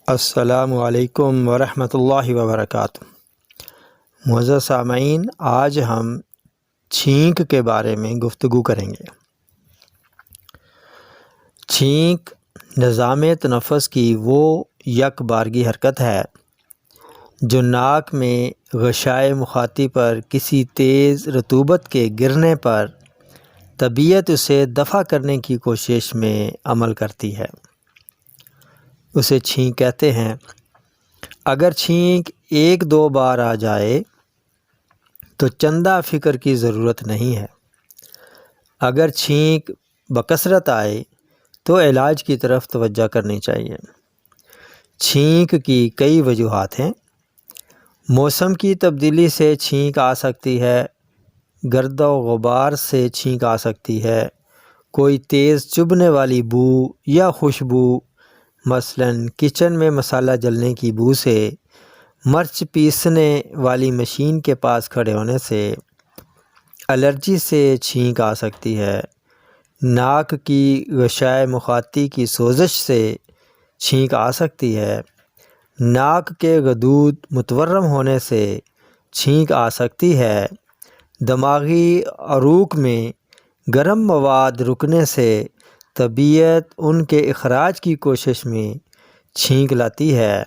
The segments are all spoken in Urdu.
السلام علیکم ورحمۃ اللہ وبرکاتہ۔ معزز سامعین، آج ہم چھینک کے بارے میں گفتگو کریں گے۔ چھینک نظام تنفس کی وہ یک بارگی حرکت ہے جو ناک میں غشائے مخاطی پر کسی تیز رطوبت کے گرنے پر طبیعت اسے دفع کرنے کی کوشش میں عمل کرتی ہے، اسے چھینک کہتے ہیں۔ اگر چھینک ایک دو بار آ جائے تو چندہ فکر کی ضرورت نہیں ہے۔ اگر چھینک بکثرت آئے تو علاج کی طرف توجہ کرنی چاہیے۔ چھینک کی کئی وجوہات ہیں۔ موسم کی تبدیلی سے چھینک آ سکتی ہے، گرد و غبار سے چھینک آ سکتی ہے، کوئی تیز چبھنے والی بو یا خوشبو، مثلاً کچن میں مسالہ جلنے کی بو سے، مرچ پیسنے والی مشین کے پاس کھڑے ہونے سے، الرجی سے چھینک آ سکتی ہے، ناک کی غشائے مخاطی کی سوزش سے چھینک آ سکتی ہے، ناک کے غدود متورم ہونے سے چھینک آ سکتی ہے، دماغی عروق میں گرم مواد رکنے سے طبیعت ان کے اخراج کی کوشش میں چھینک لاتی ہے،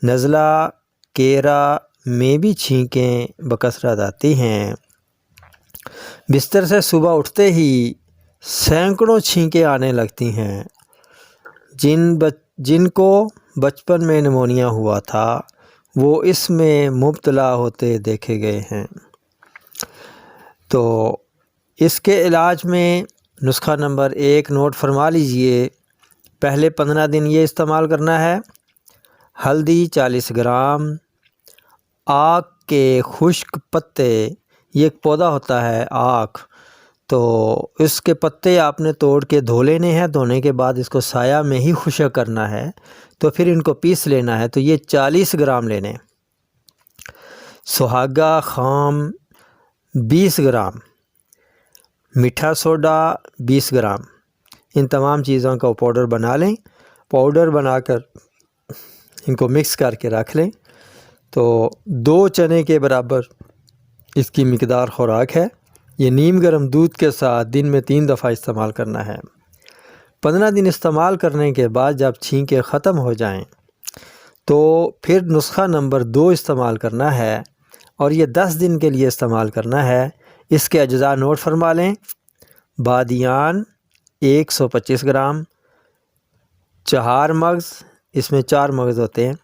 نزلہ کیرا میں بھی چھینکیں بکثرت آتی ہیں۔ بستر سے صبح اٹھتے ہی سینکڑوں چھینکیں آنے لگتی ہیں۔ جن کو بچپن میں نمونیا ہوا تھا وہ اس میں مبتلا ہوتے دیکھے گئے ہیں۔ تو اس کے علاج میں نسخہ نمبر 1 نوٹ فرما لیجئے۔ پہلے 15 دن یہ استعمال کرنا ہے۔ ہلدی 40 گرام، آک کے خشک پتے، یہ ایک پودا ہوتا ہے آک، تو اس کے پتے آپ نے توڑ کے دھو لینے ہیں۔ دھونے کے بعد اس کو سایہ میں ہی خشک کرنا ہے، تو پھر ان کو پیس لینا ہے، تو یہ 40 گرام لینے۔ سہاگا خام 20 گرام، میٹھا سوڈا 20 گرام، ان تمام چیزوں کا پاؤڈر بنا لیں۔ پاؤڈر بنا کر ان کو مکس کر کے رکھ لیں۔ تو 2 چنے کے برابر اس کی مقدار خوراک ہے۔ یہ نیم گرم دودھ کے ساتھ دن میں 3 دفعہ استعمال کرنا ہے۔ 15 دن استعمال کرنے کے بعد جب چھینکیں ختم ہو جائیں تو پھر نسخہ نمبر 2 استعمال کرنا ہے، اور یہ 10 دن کے لیے استعمال کرنا ہے۔ اس کے اجزاء نوٹ فرما لیں۔ بادیان 125 گرام، 4 مغز، اس میں 4 مغز ہوتے ہیں،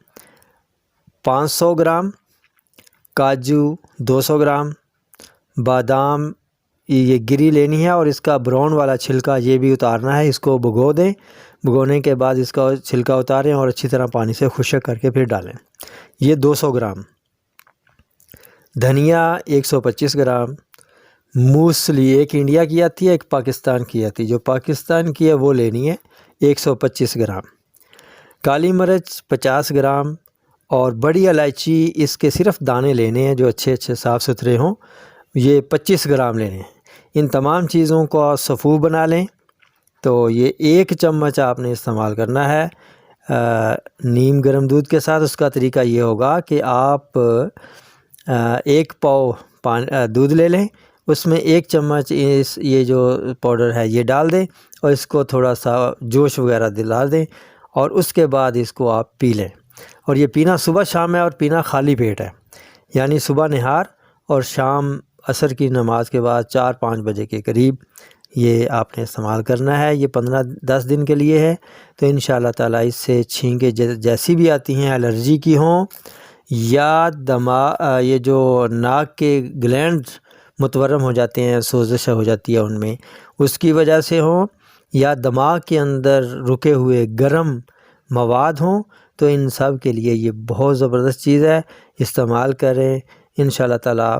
500 گرام، کاجو 200 گرام، بادام یہ گری لینی ہے اور اس کا براؤن والا چھلکا یہ بھی اتارنا ہے۔ اس کو بھگو دیں، بھگونے کے بعد اس کا چھلکا اتاریں اور اچھی طرح پانی سے خشک کر کے پھر ڈالیں۔ یہ 200 گرام۔ دھنیا 125 گرام، موسلی ایک انڈیا کی آتی ہے، ایک پاکستان کی آتی ہے، جو پاکستان کی ہے وہ لینی ہے 125 گرام۔ کالی مرچ 50 گرام، اور بڑی الائچی اس کے صرف دانے لینے ہیں جو اچھے صاف ستھرے ہوں، یہ 25 گرام لینے ہیں۔ ان تمام چیزوں کو صفو بنا لیں۔ تو یہ 1 چمچ آپ نے استعمال کرنا ہے نیم گرم دودھ کے ساتھ۔ اس کا طریقہ یہ ہوگا کہ آپ 1 پاؤ دودھ لے لیں، اس میں 1 چمچ یہ جو پاؤڈر ہے یہ ڈال دیں، اور اس کو تھوڑا سا جوش وغیرہ دلا دیں، اور اس کے بعد اس کو آپ پی لیں۔ اور یہ پینا صبح شام ہے، اور پینا خالی پیٹ ہے، یعنی صبح نہار اور شام عصر کی نماز کے بعد 4-5 بجے کے قریب یہ آپ نے استعمال کرنا ہے۔ یہ 10 دن کے لیے ہے۔ تو انشاءاللہ تعالیٰ اس سے چھینکیں جیسی بھی آتی ہیں، الرجی کی ہوں یا یہ جو ناک کے گلینڈ متورم ہو جاتے ہیں، سوزش ہو جاتی ہے ان میں، اس کی وجہ سے ہوں، یا دماغ کے اندر رکے ہوئے گرم مواد ہوں، تو ان سب کے لیے یہ بہت زبردست چیز ہے، استعمال کریں۔ انشاءاللہ تعالیٰ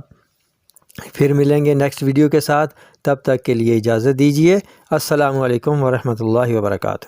پھر ملیں گے نیکسٹ ویڈیو کے ساتھ، تب تک کے لیے اجازت دیجیے۔ السلام علیکم ورحمۃ اللہ وبرکاتہ۔